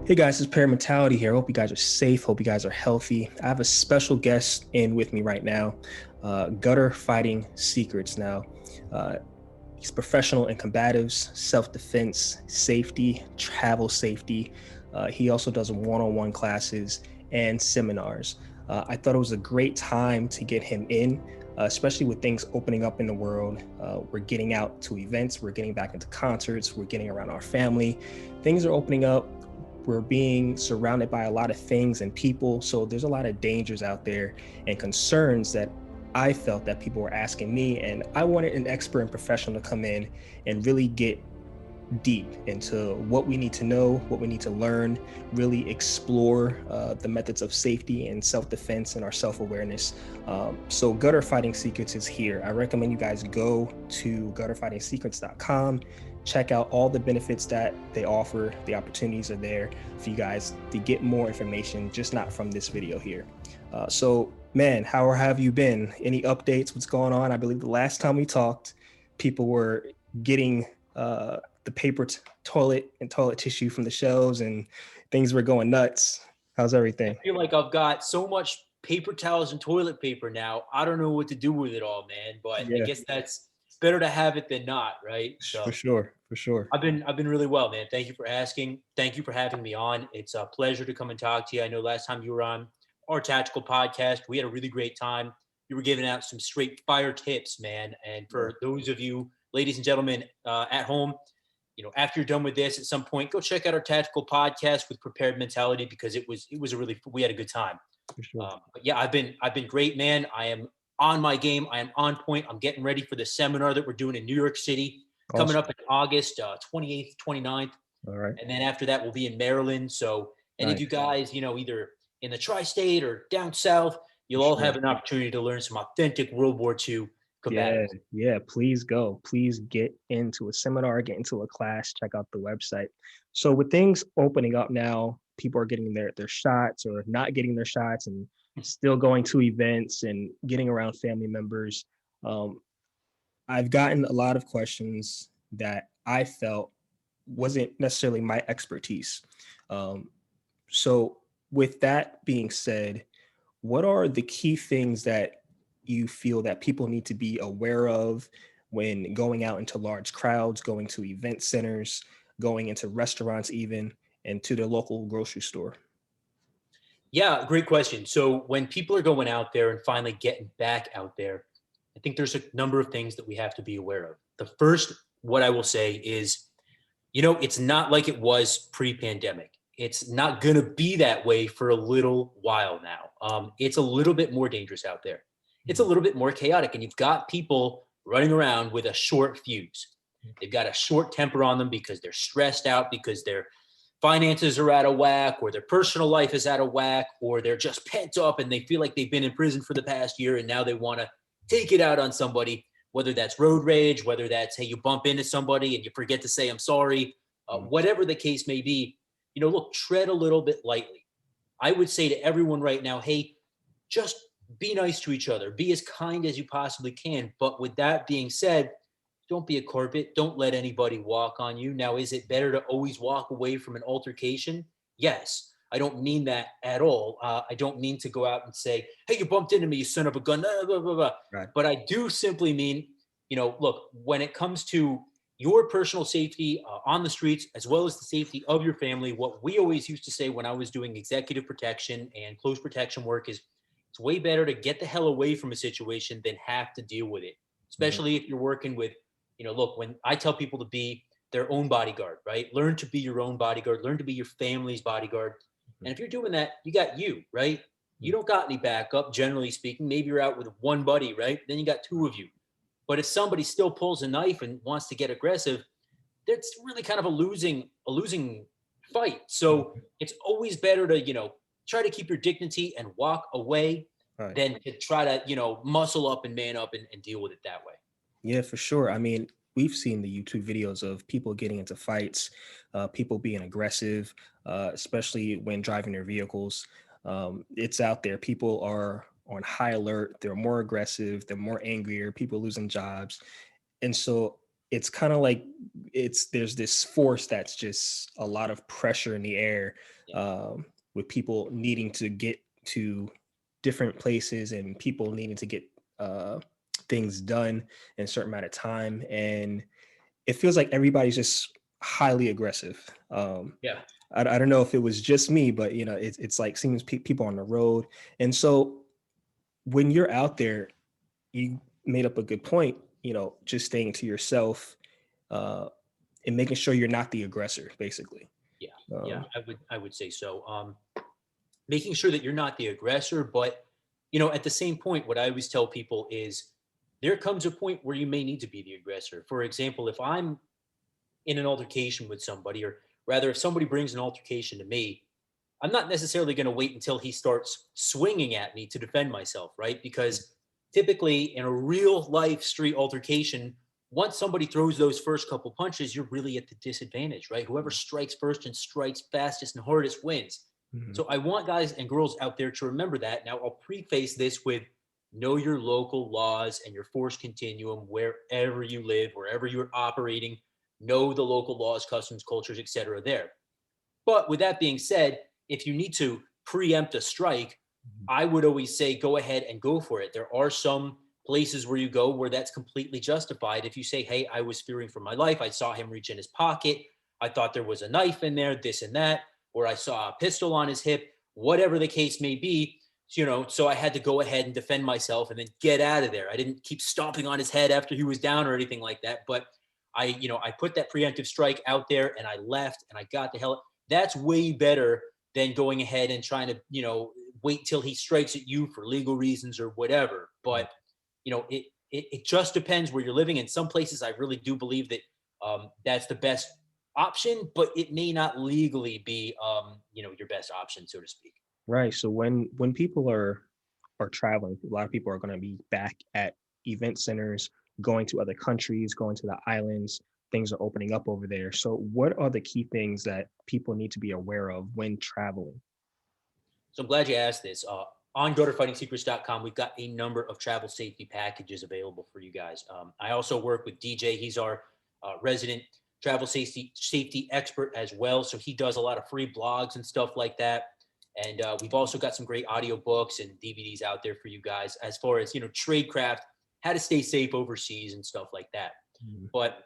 Hey guys, it's Mentality here. Hope you guys are safe. Hope you guys are healthy. I have a special guest in with me right now, Gutter Fighting Secrets. Now, uh, he's professional in combatives, self-defense, safety, travel safety. He also does one-on-one classes and seminars. I thought it was a great time to get him in, especially with things opening up in the world. We're getting out to events, we're getting back into concerts, we're getting around our family. Things are opening up. We're being surrounded by a lot of things and people. So there's a lot of dangers out there and concerns that I felt that people were asking me. And I wanted an expert and professional to come in and really get deep into what we need to know, what we need to learn, really explore the methods of safety and self-defense and our self-awareness. So Gutter Fighting Secrets is here. I recommend you guys go to gutterfightingsecrets.com. Check out all the benefits that they offer. The opportunities are there for you guys to get more information, just not from this video here. So man, how have you been? Any updates? What's going on? I believe the last time we talked, people were getting the paper toilet and toilet tissue from the shelves and things were going nuts. How's everything? I feel like I've got so much paper towels and toilet paper now. I don't know what to do with it all, man. But I Yeah, guess that's better to have it than not, right? for So sure, for sure. I've been really well, man. Thank you for asking. Thank you for having me on. It's a pleasure to come and talk to you. I know last time you were on our tactical podcast, we had a really great time. You were giving out some straight fire tips, man. And for those of you, ladies and gentlemen, at home, after you're done with this, at some point, go check out our tactical podcast with Prepared Mentality because it was we had a good time. For sure. But yeah, I've been great, man. I am on my game. I am on point. I'm getting ready for the seminar that we're doing in New York City coming Awesome. up in August 28th, 29th. All right. And then after that, we'll be in Maryland. So any of Nice. you guys, either in the tri-state or down south, For you'll all sure. have an opportunity to learn some authentic World War II Yeah, combatives. yeah, please go. Please get into a seminar, get into a class, check out the website. So with things opening up now, people are getting their shots or not getting their shots and still going to events and getting around family members. Um, I've gotten a lot of questions that I felt wasn't necessarily my expertise. Um, so with that being said, what are the key things that you feel that people need to be aware of when going out into large crowds, going to event centers, going into restaurants even, and to the local grocery store? Yeah, great question. So when people are going out there and finally getting back out there, I think there's a number of things that we have to be aware of. The first, what I will say is, it's not like it was pre-pandemic. It's not going to be that way for a little while now. It's a little bit more dangerous out there. It's a little bit more chaotic, and you've got people running around with a short fuse. They've got a short temper on them because they're stressed out, because their finances are out of whack, or their personal life is out of whack, or they're just pent up and they feel like they've been in prison for the past year and now they want to take it out on somebody, whether that's road rage, whether that's, hey, you bump into somebody and you forget to say, I'm sorry, whatever the case may be, look, tread a little bit lightly. I would say to everyone right now, hey, just be nice to each other, be as kind as you possibly can. But with that being said, don't be a carpet. Don't let anybody walk on you. Now, is it better to always walk away from an altercation? Yes. I don't mean that at all. I don't mean to go out and say, hey, you bumped into me, you son of a gun, blah, blah, blah, blah. Right. But I do simply mean, look, when it comes to your personal safety on the streets, as well as the safety of your family, what we always used to say when I was doing executive protection and close protection work is it's way better to get the hell away from a situation than have to deal with it, Mhm. especially if you're working with, look, when I tell people to be their own bodyguard, right? Learn to be your own bodyguard, learn to be your family's bodyguard. And if you're doing that, you got you, right? You don't got any backup, generally speaking. Maybe you're out with one buddy, right? Then you got two of you. But if somebody still pulls a knife and wants to get aggressive, that's really kind of a losing fight. So it's always better to, try to keep your dignity and walk away Right. than to try to, muscle up and man up and deal with it that way. Yeah, for sure. I mean, we've seen the YouTube videos of people getting into fights, people being aggressive, especially when driving their vehicles. It's out there. People are on high alert. They're more aggressive. They're more angrier. People losing jobs. And so it's kind of like there's this force that's just a lot of pressure in the air Yeah. with people needing to get to different places and people needing to get uh, things done in a certain amount of time. And it feels like everybody's just highly aggressive. Yeah. I don't know if it was just me, but it's like seems people on the road. And so when you're out there, you made up a good point, just staying to yourself, uh, and making sure you're not the aggressor, basically. Yeah. Yeah. Um, I would say so. Making sure that you're not the aggressor, but at the same point, what I always tell people is there comes a point where you may need to be the aggressor. For example, if I'm in an altercation with somebody, or rather, if somebody brings an altercation to me, I'm not necessarily going to wait until he starts swinging at me to defend myself, right? Because typically in a real life street altercation, once somebody throws those first couple punches, you're really at the disadvantage, right? Whoever strikes first and strikes fastest and hardest wins. mhm. So I want guys and girls out there to remember that. Now, I'll preface this with know your local laws and your force continuum wherever you live, wherever you're operating. Know the local laws, customs, cultures, etc. there. But with that being said, if you need to preempt a strike, I would always say go ahead and go for it. There are some places where you go where that's completely justified. If you say, hey, I was fearing for my life, I saw him reach in his pocket, I thought there was a knife in there, this and that, or I saw a pistol on his hip, whatever the case may be, so I had to go ahead and defend myself and then get out of there. I didn't keep stomping on his head after he was down or anything like that. But I put that preemptive strike out there and I left and I got the hell. That's way better than going ahead and trying to, wait till he strikes at you for legal reasons or whatever. But, it just depends where you're living. In some places, I really do believe that that's the best option, but it may not legally be, your best option, so to speak. Right. So when people are traveling, a lot of people are going to be back at event centers, going to other countries, going to the islands. Things are opening up over there. So what are the key things that people need to be aware of when traveling? So I'm glad you asked this. On GoToFightingSecrets.com, we've got a number of travel safety packages available for you guys. I also work with DJ. He's our resident travel safety expert as well. So he does a lot of free blogs and stuff like that. And we've also got some great audiobooks and DVDs out there for you guys as far as, tradecraft, how to stay safe overseas and stuff like that. Mhm. But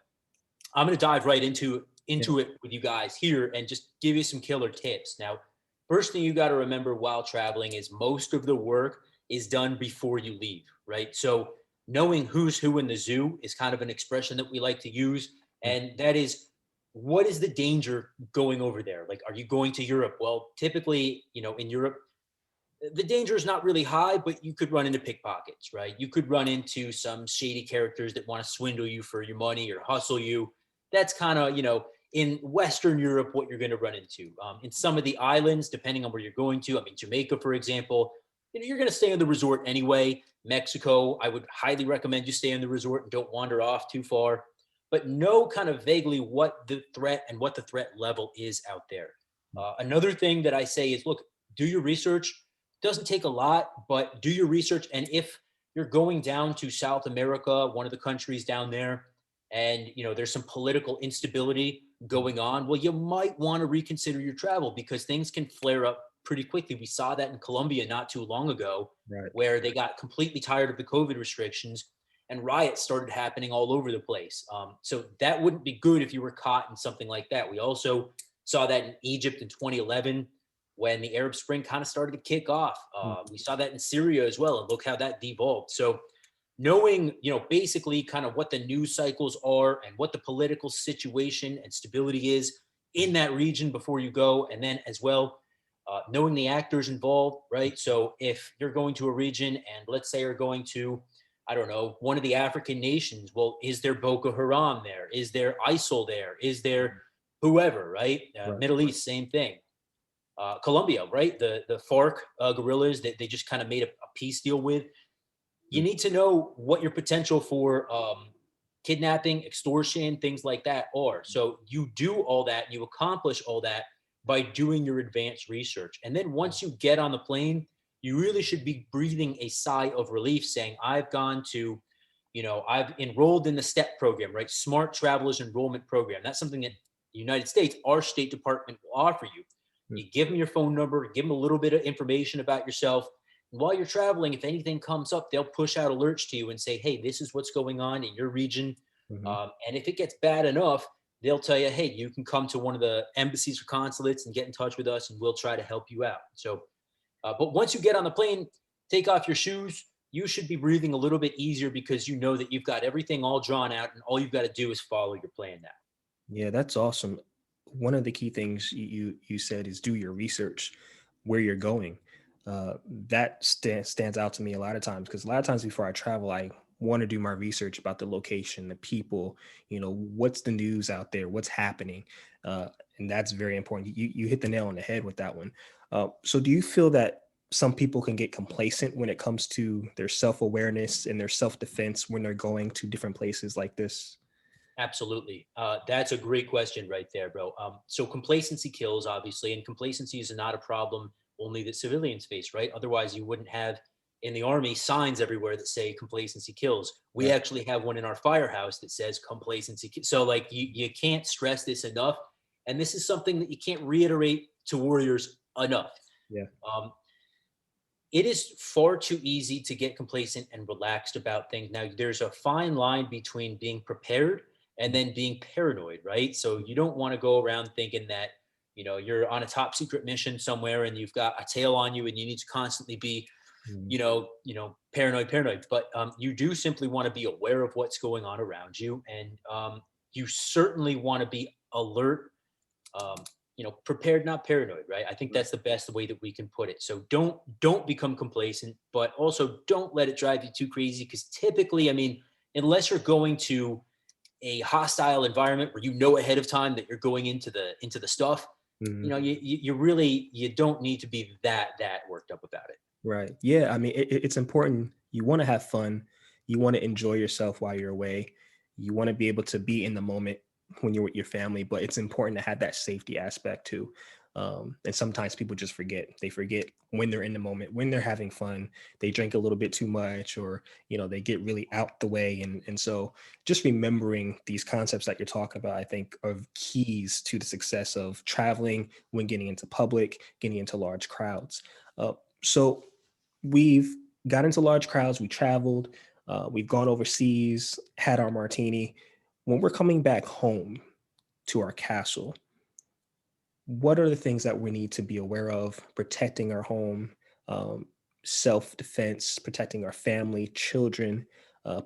I'm going to dive right into Yeah. into it with you guys here and just give you some killer tips. Now, first thing you got to remember while traveling is most of the work is done before you leave, right? So knowing who's who in the zoo is kind of an expression that we like to use, and that is what is the danger going over there? Like, are you going to Europe? Well, typically, in Europe, the danger is not really high, but you could run into pickpockets, right? You could run into some shady characters that want to swindle you for your money or hustle you. That's kind of, in Western Europe, what you're going to run into. In some of the islands, depending on where you're going to, I mean, Jamaica, for example, you're going to stay in the resort anyway. Mexico, I would highly recommend you stay in the resort and don't wander off too far. But know kind of vaguely what the threat and what the threat level is out there. Another thing that I say is look, do your research. Doesn't take a lot, but do your research. And if you're going down to South America, one of the countries down there, and there's some political instability going on, well, you might want to reconsider your travel because things can flare up pretty quickly. We saw that in Colombia not too long ago, Right. where they got completely tired of the COVID restrictions and riots started happening all over the place. So that wouldn't be good if you were caught in something like that. We also saw that in Egypt in 2011 when the Arab Spring kind of started to kick off. We saw that in Syria as well, and look how that devolved. So knowing, basically kind of what the news cycles are and what the political situation and stability is in that region before you go, and then as well, knowing the actors involved, right? So if you're going to a region and let's say you're going to, I don't know, one of the African nations, well, is there Boko Haram there? Is there ISIL there? Is there whoever, right? Right. Middle East, same thing. Colombia, right? The FARC guerrillas that they just kind of made a peace deal with. You Mm. need to know what your potential for kidnapping, extortion, things like that are. So you do all that, you accomplish all that by doing your advanced research. And then once you get on the plane, you really should be breathing a sigh of relief saying, I've gone to, I've enrolled in the STEP program, right? Smart Travelers Enrollment Program. That's something that the United States, our State Department will offer you. Mm. You give them your phone number, give them a little bit of information about yourself. And while you're traveling, if anything comes up, they'll push out alerts to you and say, hey, this is what's going on in your region. Hmm. And if it gets bad enough, they'll tell you, hey, you can come to one of the embassies or consulates and get in touch with us, and we'll try to help you out. So, but once you get on the plane, take off your shoes. You should be breathing a little bit easier because you know that you've got everything all drawn out, and all you've got to do is follow your plan now. Yeah, that's awesome. One of the key things you said is do your research where you're going. That stands out to me a lot of times because a lot of times before I travel, I want to do my research about the location, the people, what's the news out there, what's happening, uh, and that's very important. You hit the nail on the head with that one. So, do you feel that some people can get complacent when it comes to their self awareness and their self defense when they're going to different places like this? Absolutely. That's a great question right there, bro. So complacency kills, obviously, and complacency is not a problem only that civilians face, right? Otherwise, you wouldn't have in the army signs everywhere that say complacency kills. We Right. actually have one in our firehouse that says complacency. So, like, you can't stress this enough. And this is something that you can't reiterate to warriors enough. Yeah. Um, it is far too easy to get complacent and relaxed about things. Now, there's a fine line between being prepared and then being paranoid, right? So you don't want to go around thinking that, you're on a top secret mission somewhere and you've got a tail on you and you need to constantly be, Mhm. paranoid. But you do simply want to be aware of what's going on around you. And you certainly want to be alert, um, prepared, not paranoid, right? I think Right. that's the best way that we can put it. So don't become complacent, but also don't let it drive you too crazy. Because typically, I mean, unless you're going to a hostile environment where you know ahead of time that you're going into the stuff, Mhm. you really you don't need to be that worked up about it. Right. Yeah. I mean, it's important. You want to have fun. You want to enjoy yourself while you're away. You want to be able to be in the moment when you're with your family, but it's important to have that safety aspect too. And sometimes people just forget. They forget when they're in the moment, when they're having fun. They drink a little bit too much, or they get really out the way. And so, just remembering these concepts that you're talking about, I think, are keys to the success of traveling when getting into public, getting into large crowds. So we've got into large crowds, we traveled, we've gone overseas, had our martini. When we're coming back home to our castle, what are the things that we need to be aware of protecting our home, um, self defense, protecting our family, children,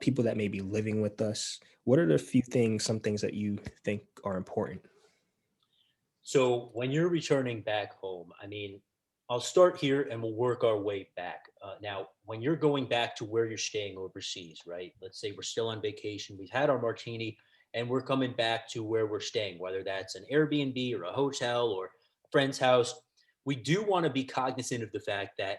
people that may be living with us? What are the few things, some things that you think are important? So when you're returning back home, I mean, I'll start here and we'll work our way back. Now, when you're going back to where you're staying overseas, right? Let's say we're still on vacation, we've had our martini, and we're coming back to where we're staying, whether that's an Airbnb or a hotel or a friend's house. We do want to be cognizant of the fact that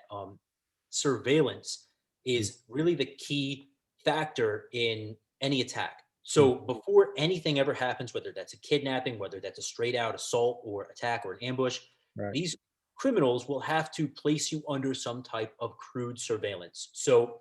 surveillance Mm. is really the key factor in any attack. Mm. So before anything ever happens, whether that's a kidnapping, whether that's a straight out assault or attack or an ambush, Right. these criminals will have to place you under some type of crude surveillance. So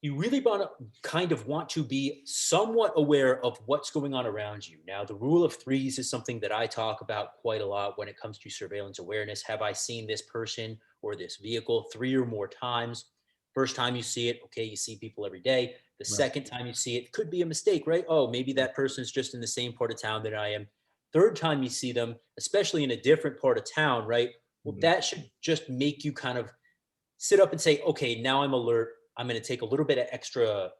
you really want to want to be somewhat aware of what's going on around you. Now, the rule of threes is something that I talk about quite a lot when it comes to surveillance awareness. Have I seen this person or this vehicle three or more times? First time you see it, okay, you see people every day. The Right. second time you see it, could be a mistake, right? Oh, maybe that person is just in the same part of town that I am. Third time you see them, especially in a different part of town, right? Well, Mhm. that should just make you kind of sit up and say, okay, now I'm alert. I'm going to take a little bit of extra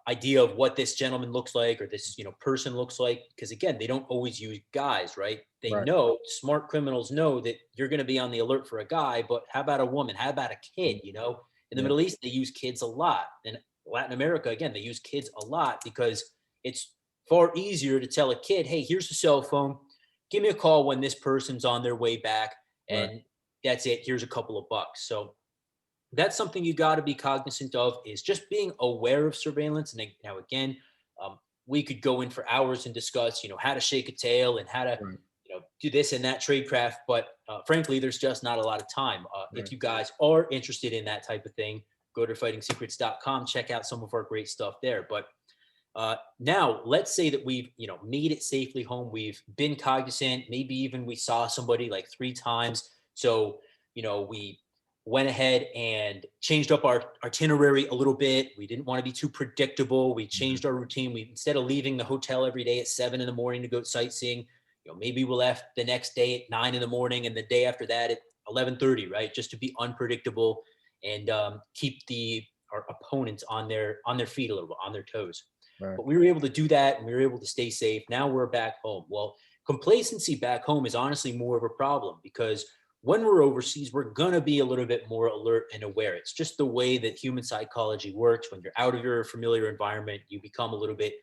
idea of what this gentleman looks like or this person looks like, because again, they don't always use guys, right? They Right. know, smart criminals know that you're going to be on the alert for a guy, but how about a woman, how about a Mm. kid? In the Yeah. Middle East they use kids a lot, in Latin America again they use kids a lot because it's far easier to tell a kid, hey, here's a cell phone, give me a call when this person's on their way back, Right. and that's it, here's a couple of bucks. So that's something you got to be cognizant of, is just being aware of surveillance. And now again, we could go in for hours and discuss how to shake a tail and how to Right. do this and that tradecraft, but frankly there's just not a lot of time. If Right. you guys are interested in that type of thing, go to fightingsecrets.com, check out some of our great stuff there. But Now, let's say that we've, made it safely home. We've been cognizant. Maybe even we saw somebody like 3 times. So, we went ahead and changed up our itinerary a little bit. We didn't want to be too predictable. We changed our routine. We, instead of leaving the hotel every day at 7 in the morning to go sightseeing, maybe we left the next day at 9 in the morning, and the day after that at 11:30, right? Just to be unpredictable and keep our opponents on their feet a little bit, on their toes. Right. But we were able to do that, and we were able to stay safe. Now we're back home. Well, complacency back home is honestly more of a problem, because when we're overseas, we're going to be a little bit more alert and aware. It's just the way that human psychology works. When you're out of your familiar environment, you become a little bit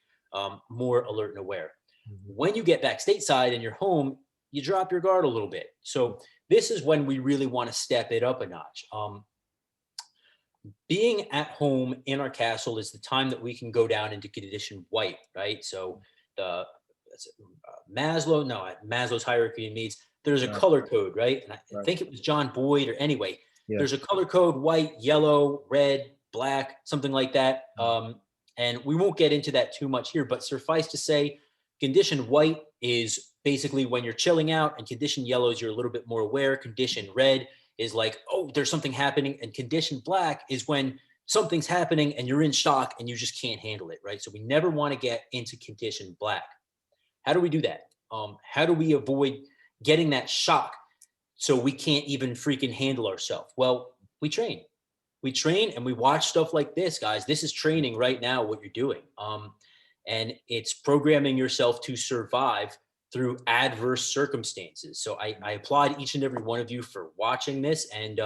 more alert and aware. Mhm. When you get back stateside and you're home, you drop your guard a little bit. So this is when we really want to step it up a notch. Being at home in our castle is the time that we can go down into condition white, right? So the Maslow's hierarchy of needs. There's a Right. color code, right? And I Right. think it was John Boyd, or anyway, Yeah. there's a color code: white, yellow, red, black, something like that. Mhm. And we won't get into that too much here, but suffice to say, condition white is basically when you're chilling out, and condition yellow is you're a little bit more aware. Condition red is like, oh, there's something happening. And condition black is when something's happening and you're in shock and you just can't handle it, right? So we never want to get into condition black. How do we do that? How do we avoid getting that shock so we can't even freaking handle ourselves? Well, we train. We train and we watch stuff like this, guys. This is training right now, what you're doing. And it's programming yourself to survive through adverse circumstances. So I applaud each and every one of you for watching this and,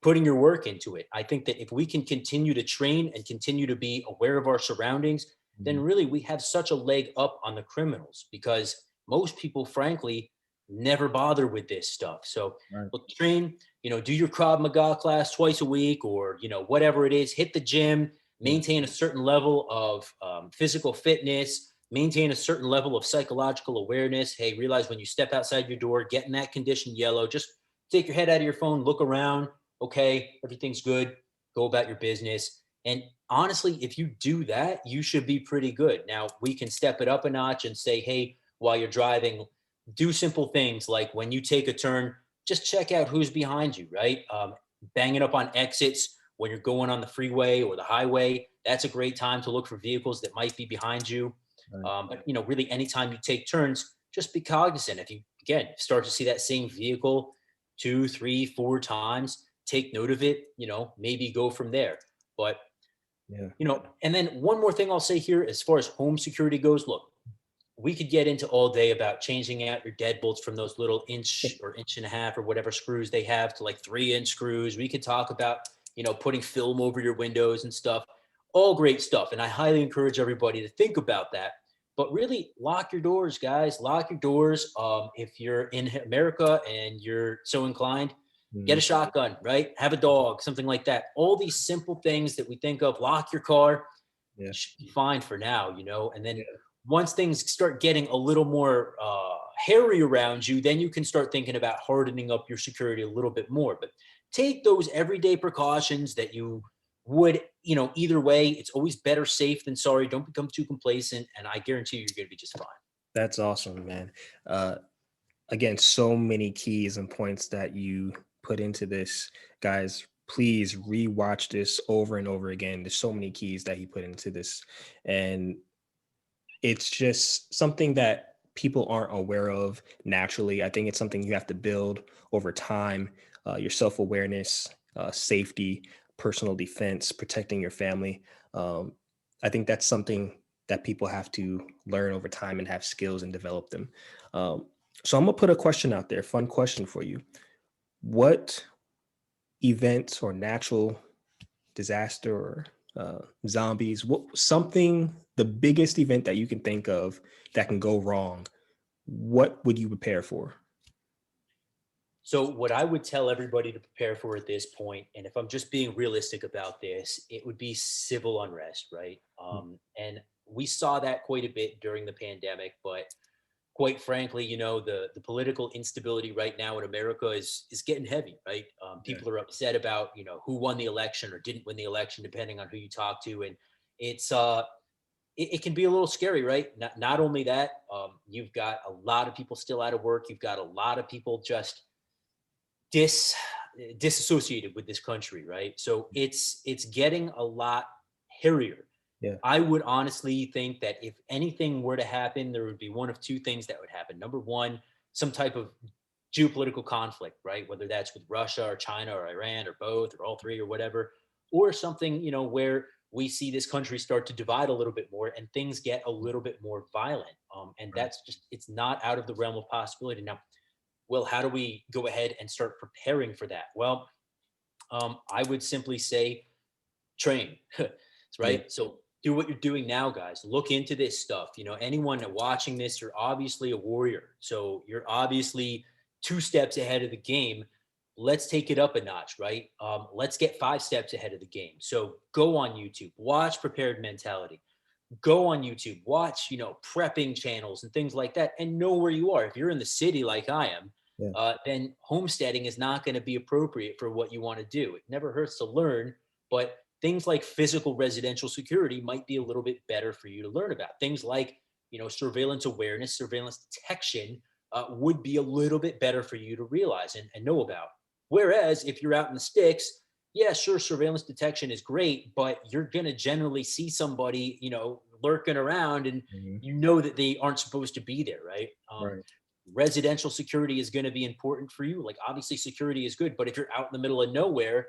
putting your work into it. I think that if we can continue to train and continue to be aware of our surroundings, then Mhm. really we have such a leg up on the criminals, because most people, frankly, never bother with this stuff. So Right. look, train, do your Krav Maga class twice a week, or, whatever it is, hit the gym, Yeah. maintain a certain level of physical fitness, maintain a certain level of psychological awareness. Hey, realize when you step outside your door, get in that condition yellow, just take your head out of your phone, look around. Okay, everything's good. Go about your business. And honestly, if you do that, you should be pretty good. Now, we can step it up a notch and say, hey, while you're driving, do simple things like when you take a turn, just check out who's behind you, right? Banging up on exits when you're going on the freeway or the highway. That's a great time to look for vehicles that might be behind you. Right. But really, anytime you take turns, just be cognizant. If you again start to see that same vehicle 2, 3, 4 times, take note of it. Maybe go from there. But Yeah. and then one more thing I'll say here, as far as home security goes, look, we could get into all day about changing out your deadbolts from those little inch or inch and a half or whatever screws they have to like 3-inch screws. We could talk about, putting film over your windows and stuff. All great stuff. And I highly encourage everybody to think about that. But really, lock your doors, guys. Lock your doors. If you're in America and you're so inclined, get Mhm. a shotgun, right? Have a dog, something like that. All these simple things that we think of, lock your car, Yeah. should be fine for now, and then Yeah. once things start getting a little more hairy around you, then you can start thinking about hardening up your security a little bit more. But take those everyday precautions that you would, either way. It's always better safe than sorry. Don't become too complacent, and I guarantee you're going to be just fine. That's awesome, man. Uh, Again, so many keys and points that you put into this, guys. Please rewatch this over and over again. There's so many keys that he put into this, and it's just something that people aren't aware of naturally. I think it's something you have to build over time. Your self awareness, safety, personal defense, protecting your family. Um, I think that's something that people have to learn over time and have skills and develop them. Um, so I'm gonna put a question out there, fun question for you. What events or natural disaster or zombies, what something, the biggest event that you can think of that can go wrong, what would you prepare for? So, what I would tell everybody to prepare for at this point, and if I'm just being realistic about this, it would be civil unrest, right? And we saw that quite a bit during the pandemic, but quite frankly, the political instability right now in America is getting heavy, right? Yeah. People are upset about who won the election or didn't win the election, depending on who you talk to, and it's it can be a little scary, right? Not only that, you've got a lot of people still out of work. You've got a lot of people just dis disassociated with this country, right? So it's getting a lot hairier. Yeah. I would honestly think that if anything were to happen, there would be one of two things that would happen. Number one, some type of geopolitical conflict, right? Whether that's with Russia or China or Iran or both or all three or whatever, or something, where we see this country start to divide a little bit more and things get a little bit more violent. And Right. that's just, it's not out of the realm of possibility. Now, well, how do we go ahead and start preparing for that? Well, I would simply say train. Yeah. Right? So do what you're doing now, guys. Look into this stuff. Anyone watching this, you're obviously a warrior. So you're obviously 2 steps ahead of the game. Let's take it up a notch, right? Let's get 5 steps ahead of the game. So go on YouTube, watch Prepared Mentality. Go on YouTube, watch, prepping channels and things like that, and know where you are. If you're in the city like I am, Yeah. then homesteading is not going to be appropriate for what you want to do. It never hurts to learn, but things like physical residential security might be a little bit better for you to learn about. Things like, surveillance awareness, surveillance detection would be a little bit better for you to realize and know about. Whereas if you're out in the sticks, yeah, sure, surveillance detection is great, but you're going to generally see somebody, lurking around, and Mhm. you know that they aren't supposed to be there, right? Right. Residential security is going to be important for you. Like, obviously, security is good, but if you're out in the middle of nowhere,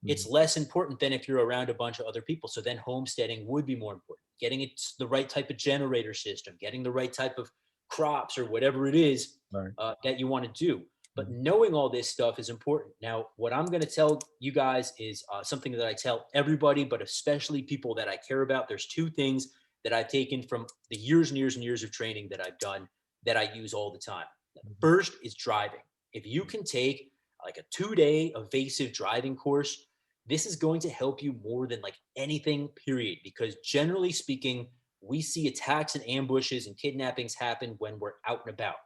Mhm. it's less important than if you're around a bunch of other people. So then homesteading would be more important. Getting it the right type of generator system, getting the right type of crops or whatever it is Right. that you want to do. But Mhm. knowing all this stuff is important. Now, what I'm going to tell you guys is something that I tell everybody, but especially people that I care about. There's two things that I've taken from the years and years and years of training that I've done that I use all the time. Mhm. First is driving. If you can take like a 2-day evasive driving course, this is going to help you more than like anything, period. Because generally speaking, we see attacks and ambushes and kidnappings happen when we're out and about.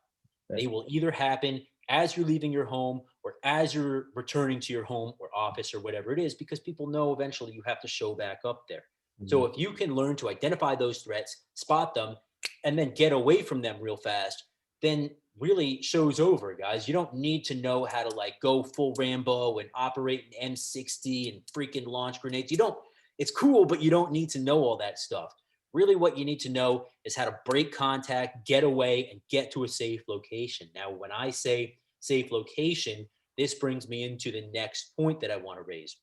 Yeah. They will either happen as you're leaving your home or as you're returning to your home or office or whatever it is, because people know eventually you have to show back up there. So Mhm. if you can learn to identify those threats, spot them, and then get away from them real fast, then really show's over, guys. You don't need to know how to like go full Rambo and operate an M60 and freaking launch grenades. You don't, it's cool, but you don't need to know all that stuff. Really, what you need to know is how to break contact, get away, and get to a safe location. Now, when I say safe location, this brings me into the next point that I want to raise.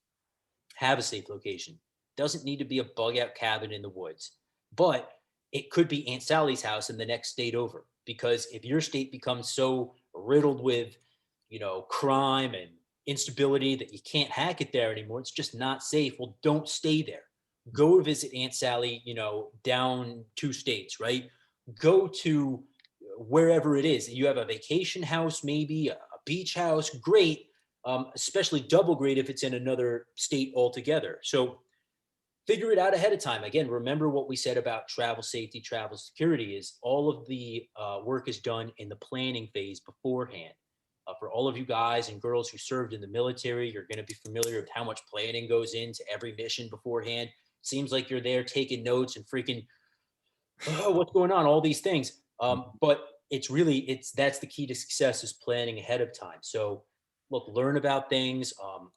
Have a safe location. Doesn't need to be a bug out cabin in the woods, but it could be Aunt Sally's house in the next state over. Because if your state becomes so riddled with, crime and instability that you can't hack it there anymore, it's just not safe. Well, don't stay there. Go visit Aunt Sally, down 2 states, right? Go to wherever it is. You have a vacation house, maybe a beach house, great, especially double great if it's in another state altogether. So figure it out ahead of time. Again, remember what we said about travel safety, travel security is all of the work is done in the planning phase beforehand. For all of you guys and girls who served in the military, you're going to be familiar with how much planning goes into every mission beforehand. Seems like you're there taking notes and freaking, oh, what's going on? All these things. But it's really, that's the key to success is planning ahead of time. So look, learn about things,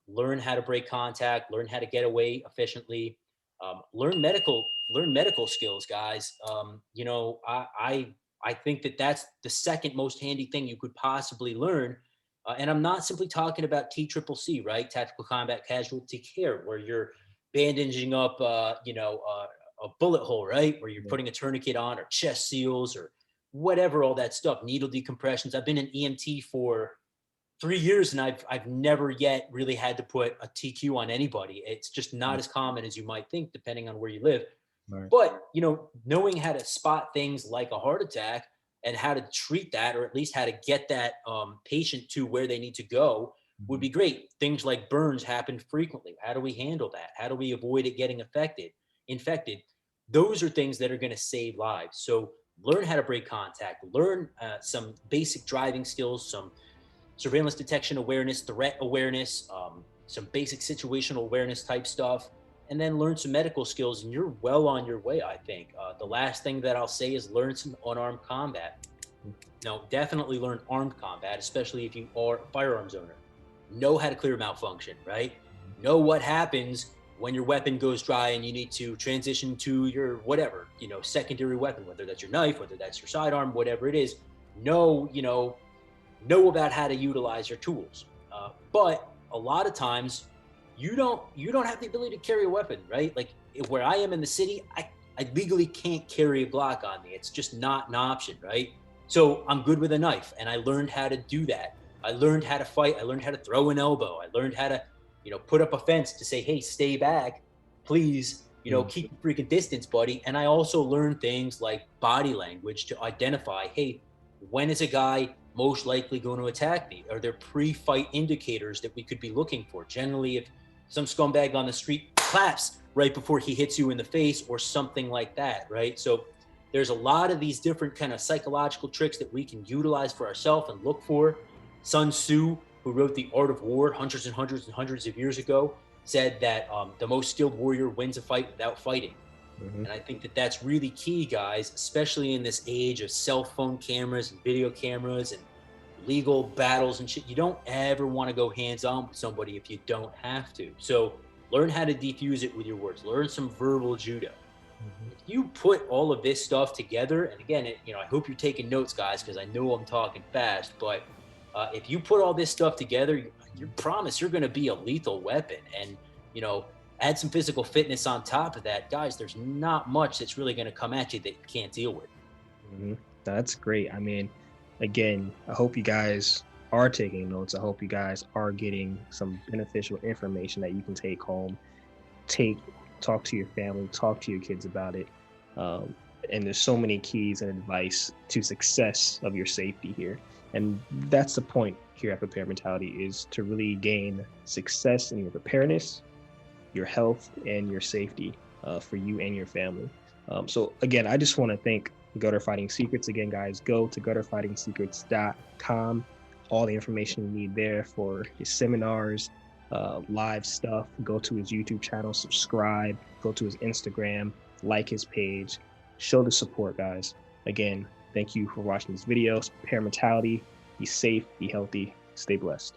learn how to break contact, learn how to get away efficiently, learn medical skills, guys. I think that that's the second most handy thing you could possibly learn. And I'm not simply talking about TCCC, right? Tactical Combat Casualty Care, where you're bandaging up, a bullet hole, right? Where you're Yeah. putting a tourniquet on or chest seals or whatever, all that stuff, needle decompressions. I've been an EMT for 3 years and I've never yet really had to put a TQ on anybody. It's just not as common as you might think, depending on where you live. Right. But, knowing how to spot things like a heart attack and how to treat that, or at least how to get that patient to where they need to go would Mhm. be great. Things like burns happen frequently. How do we handle that? How do we avoid it getting infected? Those are things that are going to save lives. So learn how to break contact, learn some basic driving skills, some surveillance detection awareness, threat awareness, some basic situational awareness type stuff. and then learn some medical skills, and you're well on your way, I think. The last thing that I'll say is learn some unarmed combat. No, definitely learn armed combat, especially if you are a firearms owner. Know how to clear malfunction, right? Know what happens when your weapon goes dry and you need to transition to your whatever, secondary weapon, whether that's your knife, whether that's your sidearm, whatever it is. Know, know about how to utilize your tools. But a lot of times you don't have the ability to carry a weapon, right? Like where I am in the city, I legally can't carry a Glock on me. It's just not an option, right? So I'm good with a knife, and I learned how to do that. I learned how to fight. I learned how to throw an elbow. I learned how to, put up a fence to say, "Hey, stay back, please." Keep your freaking distance, buddy. And I also learned things like body language to identify, hey, when is a guy most likely going to attack me? Are there pre-fight indicators that we could be looking for? Generally, if some scumbag on the street claps right before he hits you in the face or something like that, right? So there's a lot of these different kind of psychological tricks that we can utilize for ourselves and look for. Sun Tzu, who wrote The Art of War hundreds and hundreds and hundreds of years ago, said that the most skilled warrior wins a fight without fighting. Mm-hmm. And I think that that's really key, guys, especially in this age of cell phone cameras and video cameras and legal battles and shit. You don't ever want to go hands on with somebody if you don't have to. So learn how to defuse it with your words. Learn some verbal judo. Mm-hmm. If you put all of this stuff together, and again, I hope you're taking notes, guys, because I know I'm talking fast. But if you put all this stuff together, you promise you're going to be a lethal weapon. And you know, add some physical fitness on top of that, guys. There's not much that's really going to come at you that you can't deal with. Hmm. That's great. I mean, again, I hope you guys are taking notes. I hope you guys are getting some beneficial information that you can take home, take, talk to your family, talk to your kids about it. Um, and there's so many keys and advice to success of your safety here. And that's the point here at Prepare Mentality, is to really gain success in your preparedness, your health, and your safety for you and your family. So again, I just want to thank Gutter Fighting Secrets. Again, guys, go to gutterfightingsecrets.com. All the information you need there for his seminars, live stuff. Go to his YouTube channel, subscribe, go to his Instagram, like his page, show the support, guys. Again, thank you for watching this video. Prepare Mentality. Be safe, be healthy, stay blessed.